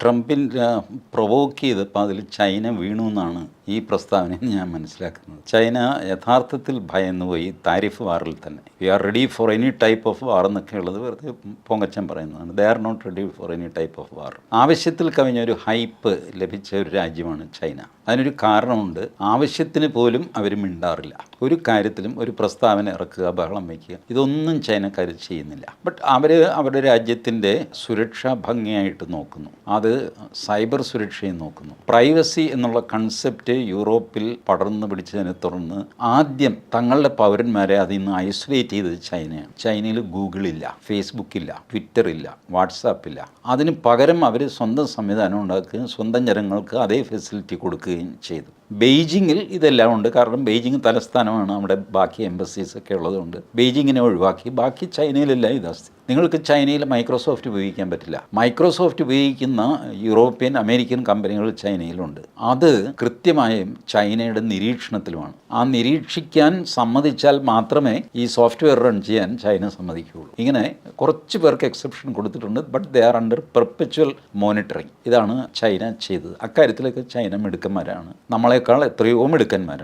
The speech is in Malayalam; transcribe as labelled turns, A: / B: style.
A: ട്രംപിൻ്റെ പ്രൊവോക്ക് ചെയ്തപ്പോൾ അതിൽ ചൈന വീണു എന്നാണ് ഈ പ്രസ്താവനയിൽ ഞാൻ മനസ്സിലാക്കുന്നത്. ചൈന യഥാർത്ഥത്തിൽ ഭയന്നുപോയി താരിഫ് വാറിൽ തന്നെ. We are ready for any type of war എന്നൊക്കെ ഉള്ളത് വെറുതെ പൊങ്ങച്ചൻ പറയുന്നതാണ്. They are not ready for any type of war. ആവശ്യത്തിൽ കവിഞ്ഞൊരു ഹൈപ്പ് ലഭിച്ച ഒരു രാജ്യമാണ് ചൈന. അതിനൊരു കാരണമുണ്ട്. ആവശ്യത്തിന് പോലും അവർ മിണ്ടാറില്ല. ഒരു കാര്യത്തിലും ഒരു പ്രസ്താവന ഇറക്കുക, ബഹളം വയ്ക്കുക, ഇതൊന്നും ചൈനക്കാർ ചെയ്യുന്നില്ല. ബട്ട് അവർ അവരുടെ രാജ്യത്തിൻ്റെ സുരക്ഷ ഭംഗിയായിട്ട് നോക്കുന്നു. അത് സൈബർ സുരക്ഷയും നോക്കുന്നു. പ്രൈവസി എന്നുള്ള കൺസെപ്റ്റ് യൂറോപ്പിൽ പടർന്നു പിടിച്ചതിനെ തുടർന്ന് ആദ്യം തങ്ങളുടെ പൗരന്മാരെ അതിൽ നിന്ന് ഐസൊലേറ്റ് ചെയ്തത് ചൈനയാണ്. ചൈനയിൽ ഗൂഗിളില്ല, ഫേസ്ബുക്കില്ല, ട്വിറ്ററില്ല, വാട്സാപ്പില്ല. അതിന് പകരം അവർ സ്വന്തം സംവിധാനം ഉണ്ടാക്കുകയും സ്വന്തം ജനങ്ങൾക്ക് അതേ ഫെസിലിറ്റി കൊടുക്കുകയും ചെയ്തു. ബെയ്ജിങ്ങിൽ ഇതെല്ലാം ഉണ്ട്. കാരണം ബെയ്ജിങ് തലസ്ഥാനമാണ്. നമ്മുടെ ബാക്കി എംബസീസൊക്കെ ഉള്ളതുകൊണ്ട് ബെയ്ജിങ്ങിനെ ഒഴിവാക്കി ബാക്കി ചൈനയിലെല്ലാം ഇതസ്തി. നിങ്ങൾക്ക് ചൈനയിൽ മൈക്രോസോഫ്റ്റ് ഉപയോഗിക്കാൻ പറ്റില്ല. മൈക്രോസോഫ്റ്റ് ഉപയോഗിക്കുന്ന യൂറോപ്യൻ അമേരിക്കൻ കമ്പനികൾ ചൈനയിലുണ്ട്. അത് കൃത്യമായും ചൈനയുടെ നിരീക്ഷണത്തിലുമാണ്. ആ നിരീക്ഷിക്കാൻ സമ്മതിച്ചാൽ മാത്രമേ ഈ സോഫ്റ്റ്വെയർ റൺ ചെയ്യാൻ ചൈന സമ്മതിക്കുകയുള്ളൂ. ഇങ്ങനെ കുറച്ച് പേർക്ക് എക്സെപ്ഷൻ കൊടുത്തിട്ടുണ്ട്. But they are under perpetual monitoring. ഇതാണ് ചൈന ചെയ്തത്. അക്കാര്യത്തിലൊക്കെ ചൈന മിടുക്കന്മാരാണ്. നമ്മളെക്കാൾ എത്രയോ മിടുക്കന്മാരാണ്.